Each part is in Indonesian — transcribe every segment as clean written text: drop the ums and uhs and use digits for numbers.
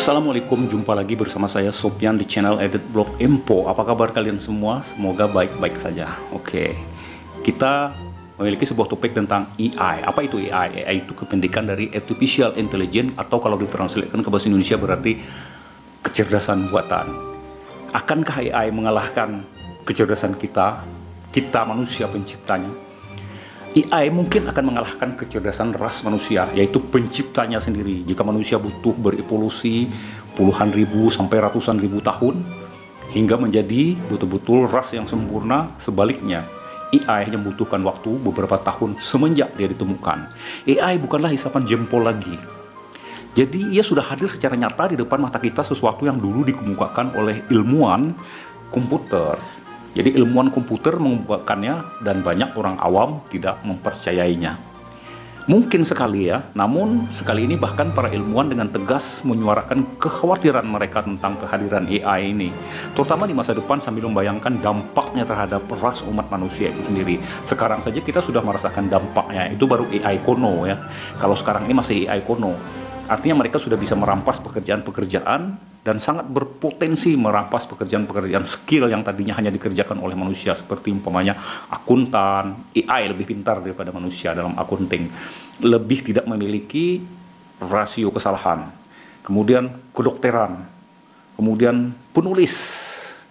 Assalamualaikum, jumpa lagi bersama saya Sopyan di channel Edit Blog Info. Apa kabar kalian semua? Semoga baik-baik saja. Oke, kita memiliki sebuah topik tentang AI. Apa itu AI? AI itu kependekan dari Artificial Intelligence, atau kalau ditranslatekan ke bahasa Indonesia berarti kecerdasan buatan. Akankah AI mengalahkan kecerdasan kita manusia penciptanya? AI mungkin akan mengalahkan kecerdasan ras manusia, yaitu penciptanya sendiri. Jika manusia butuh berevolusi puluhan ribu sampai ratusan ribu tahun hingga menjadi betul-betul ras yang sempurna, sebaliknya AI hanya membutuhkan waktu beberapa tahun semenjak dia ditemukan. AI bukanlah isapan jempol lagi. Jadi ia sudah hadir secara nyata di depan mata kita, sesuatu yang dulu dikemukakan oleh ilmuwan komputer. Jadi ilmuwan komputer mengemukakannya dan banyak orang awam tidak mempercayainya. Mungkin sekali ya, namun sekali ini bahkan para ilmuwan dengan tegas menyuarakan kekhawatiran mereka tentang kehadiran AI ini, terutama di masa depan, sambil membayangkan dampaknya terhadap ras umat manusia itu sendiri. Sekarang saja kita sudah merasakan dampaknya, itu baru AI kuno ya. Kalau sekarang ini masih AI kuno. Artinya mereka sudah bisa merampas pekerjaan-pekerjaan dan sangat berpotensi merampas pekerjaan-pekerjaan skill yang tadinya hanya dikerjakan oleh manusia, seperti umpamanya akuntan. AI lebih pintar daripada manusia dalam accounting, lebih tidak memiliki rasio kesalahan, kemudian kedokteran, kemudian penulis,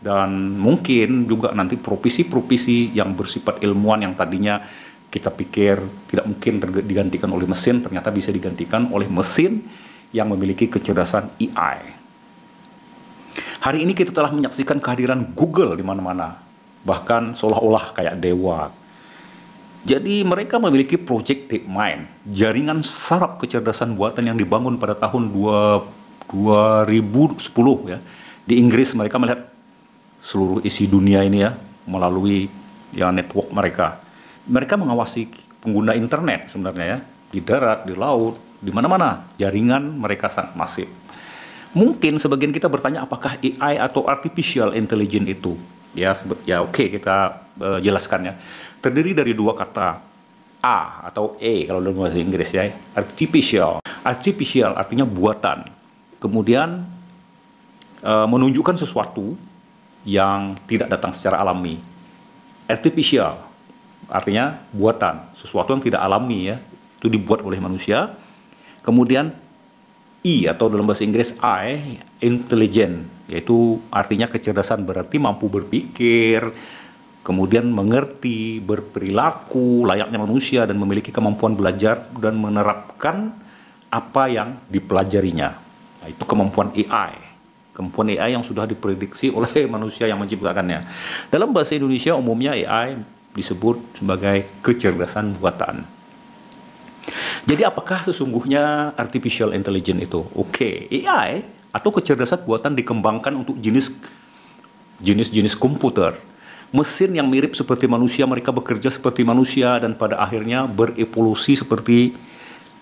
dan mungkin juga nanti profesi-profesi yang bersifat ilmuwan yang tadinya kita pikir tidak mungkin digantikan oleh mesin, ternyata bisa digantikan oleh mesin yang memiliki kecerdasan AI. Hari ini kita telah menyaksikan kehadiran Google di mana-mana, bahkan seolah-olah kayak dewa. Jadi mereka memiliki Project DeepMind, jaringan saraf kecerdasan buatan yang dibangun pada tahun 2010 ya. Di Inggris mereka melihat seluruh isi dunia ini ya melalui network mereka. Mereka mengawasi pengguna internet sebenarnya ya, di darat, di laut, di mana-mana. Jaringan mereka sangat masif. Mungkin sebagian kita bertanya, apakah AI atau Artificial Intelligence itu? Oke, kita jelaskan ya. Terdiri dari dua kata, A atau E kalau dalam bahasa Inggris ya. Artificial. Artificial artinya buatan. Kemudian menunjukkan sesuatu yang tidak datang secara alami. Artificial artinya buatan, sesuatu yang tidak alami ya, itu dibuat oleh manusia. Kemudian I atau dalam bahasa Inggris I, intelligent, yaitu artinya kecerdasan, berarti mampu berpikir, kemudian mengerti, berperilaku layaknya manusia, dan memiliki kemampuan belajar dan menerapkan apa yang dipelajarinya. Nah, itu kemampuan AI. Kemampuan AI yang sudah diprediksi oleh manusia yang menciptakannya. Dalam bahasa Indonesia umumnya AI disebut sebagai kecerdasan buatan. Jadi apakah sesungguhnya Artificial Intelligence itu? Oke, AI atau kecerdasan buatan dikembangkan untuk jenis-jenis komputer. Mesin yang mirip seperti manusia, mereka bekerja seperti manusia dan pada akhirnya berevolusi seperti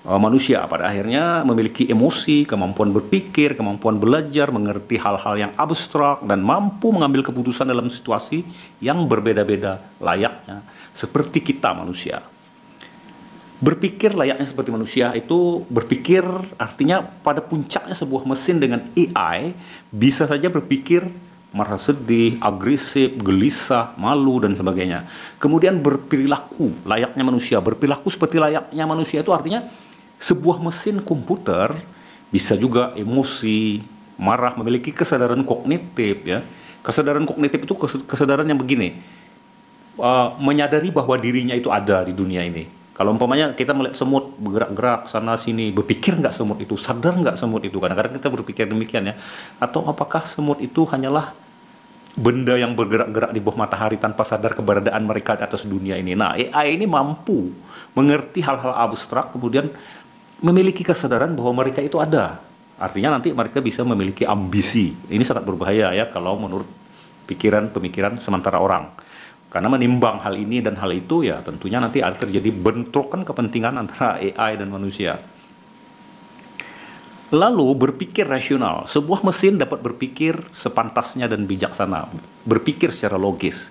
manusia. Pada akhirnya memiliki emosi, kemampuan berpikir, kemampuan belajar, mengerti hal-hal yang abstrak, dan mampu mengambil keputusan dalam situasi yang berbeda-beda, layaknya seperti kita manusia. Berpikir layaknya seperti manusia itu, berpikir artinya pada puncaknya sebuah mesin dengan AI bisa saja berpikir merasa sedih, agresif, gelisah, malu, dan sebagainya. Kemudian berperilaku layaknya manusia. Berperilaku seperti layaknya manusia itu artinya sebuah mesin komputer bisa juga emosi, marah, memiliki kesadaran kognitif ya. Kesadaran kognitif itu kesadaran yang begini, menyadari bahwa dirinya itu ada di dunia ini. Kalau umpamanya kita melihat semut bergerak-gerak sana sini, berpikir nggak semut itu, sadar nggak semut itu? Kadang-kadang kita berpikir demikian ya. Atau apakah semut itu hanyalah benda yang bergerak-gerak di bawah matahari tanpa sadar keberadaan mereka di atas dunia ini? Nah, AI ini mampu mengerti hal-hal abstrak, kemudian memiliki kesadaran bahwa mereka itu ada. Artinya nanti mereka bisa memiliki ambisi. Ini sangat berbahaya ya kalau menurut pemikiran sementara orang. Karena menimbang hal ini dan hal itu ya tentunya nanti akan terjadi bentrokan kepentingan antara AI dan manusia. Lalu berpikir rasional. Sebuah mesin dapat berpikir sepantasnya dan bijaksana, berpikir secara logis.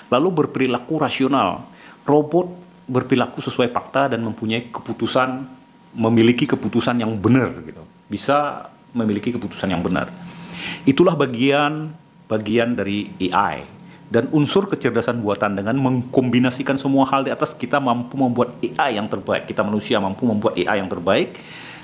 Lalu berperilaku rasional. Robot berperilaku sesuai fakta dan mempunyai keputusan, memiliki keputusan yang benar gitu. Bisa memiliki keputusan yang benar. Itulah bagian dari AI. Dan unsur kecerdasan buatan dengan mengkombinasikan semua hal di atas, kita mampu membuat AI yang terbaik. Kita manusia mampu membuat AI yang terbaik.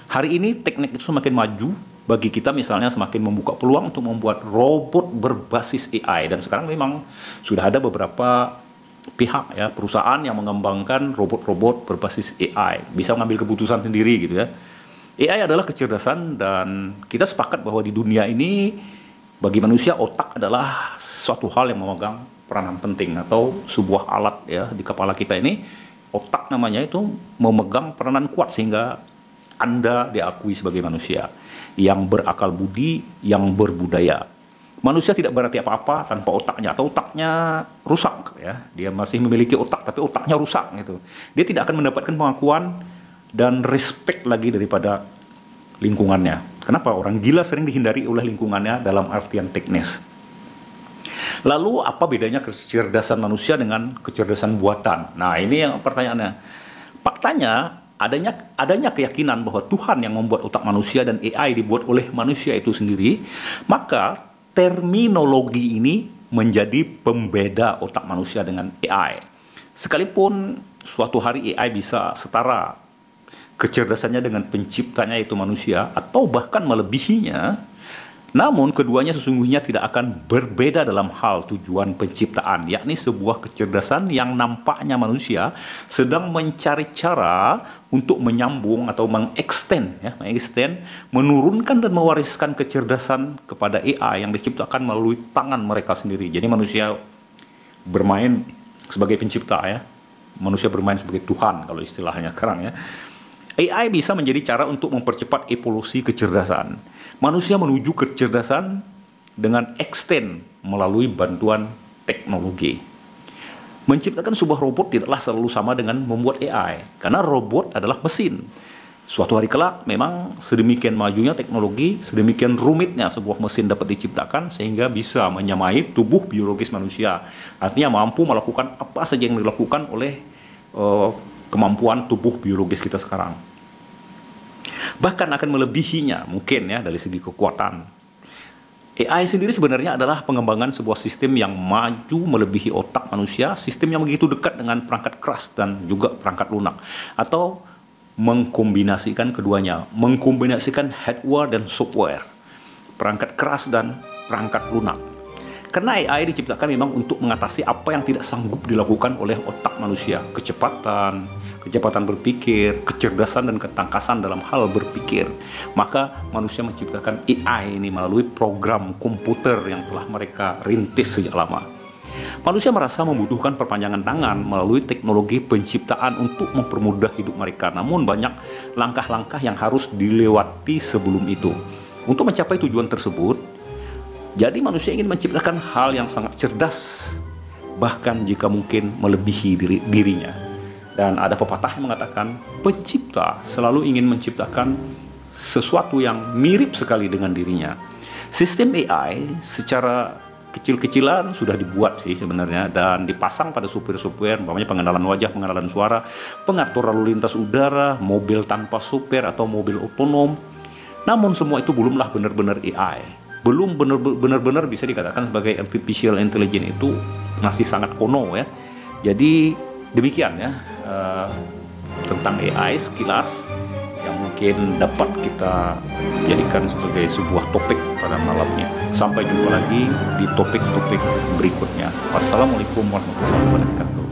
Hari ini teknik itu semakin maju. Bagi kita misalnya semakin membuka peluang untuk membuat robot berbasis AI. Dan sekarang memang sudah ada beberapa pihak ya, perusahaan yang mengembangkan robot-robot berbasis AI. Bisa mengambil keputusan sendiri gitu ya. AI adalah kecerdasan, dan kita sepakat bahwa di dunia ini bagi manusia otak adalah suatu hal yang memegang peranan penting, atau sebuah alat ya di kepala kita ini, otak namanya, itu memegang peranan kuat sehingga Anda diakui sebagai manusia yang berakal budi, yang berbudaya. Manusia tidak berarti apa-apa tanpa otaknya, atau otaknya rusak ya. Dia masih memiliki otak tapi otaknya rusak gitu. Dia tidak akan mendapatkan pengakuan dan respect lagi daripada lingkungannya. Kenapa? Orang gila sering dihindari oleh lingkungannya dalam artian teknis. Lalu apa bedanya kecerdasan manusia dengan kecerdasan buatan? Nah, ini yang pertanyaannya. Faktanya adanya keyakinan bahwa Tuhan yang membuat otak manusia dan AI dibuat oleh manusia itu sendiri, maka terminologi ini menjadi pembeda otak manusia dengan AI. Sekalipun suatu hari AI bisa setara kecerdasannya dengan penciptanya yaitu manusia, atau bahkan melebihinya, namun keduanya sesungguhnya tidak akan berbeda dalam hal tujuan penciptaan, yakni sebuah kecerdasan yang nampaknya manusia sedang mencari cara untuk menyambung atau mengextend, menurunkan dan mewariskan kecerdasan kepada AI yang diciptakan melalui tangan mereka sendiri. Jadi manusia bermain sebagai pencipta ya, manusia bermain sebagai Tuhan kalau istilahnya sekarang ya. AI bisa menjadi cara untuk mempercepat evolusi kecerdasan. Manusia menuju kecerdasan dengan extend melalui bantuan teknologi. Menciptakan sebuah robot tidaklah selalu sama dengan membuat AI, karena robot adalah mesin. Suatu hari kelak memang sedemikian majunya teknologi, sedemikian rumitnya sebuah mesin dapat diciptakan sehingga bisa menyamai tubuh biologis manusia. Artinya mampu melakukan apa saja yang dilakukan oleh kemampuan tubuh biologis kita sekarang. Bahkan akan melebihinya mungkin ya dari segi kekuatan. AI sendiri sebenarnya adalah pengembangan sebuah sistem yang maju melebihi otak manusia, sistem yang begitu dekat dengan perangkat keras dan juga perangkat lunak, atau mengkombinasikan keduanya, mengkombinasikan hardware dan software, perangkat keras dan perangkat lunak. Karena AI diciptakan memang untuk mengatasi apa yang tidak sanggup dilakukan oleh otak manusia, kecepatan berpikir, kecerdasan dan ketangkasan dalam hal berpikir. Maka manusia menciptakan AI ini melalui program komputer yang telah mereka rintis sejak lama. Manusia merasa membutuhkan perpanjangan tangan melalui teknologi penciptaan untuk mempermudah hidup mereka. Namun banyak langkah-langkah yang harus dilewati sebelum itu. Untuk mencapai tujuan tersebut, jadi manusia ingin menciptakan hal yang sangat cerdas, bahkan jika mungkin melebihi dirinya. Dan ada pepatah yang mengatakan, pencipta selalu ingin menciptakan sesuatu yang mirip sekali dengan dirinya. Sistem AI secara kecil-kecilan sudah dibuat sih sebenarnya, dan dipasang pada supir-supir, umpamanya pengenalan wajah, pengenalan suara, pengatur lalu lintas udara, mobil tanpa supir atau mobil otonom. Namun semua itu belumlah benar-benar AI. Belum benar-benar bisa dikatakan sebagai artificial intelligence, itu masih sangat kuno ya. Jadi demikian ya tentang AI sekilas yang mungkin dapat kita jadikan sebagai sebuah topik pada malam ini. Sampai jumpa lagi di topik-topik berikutnya. Wassalamualaikum warahmatullahi wabarakatuh.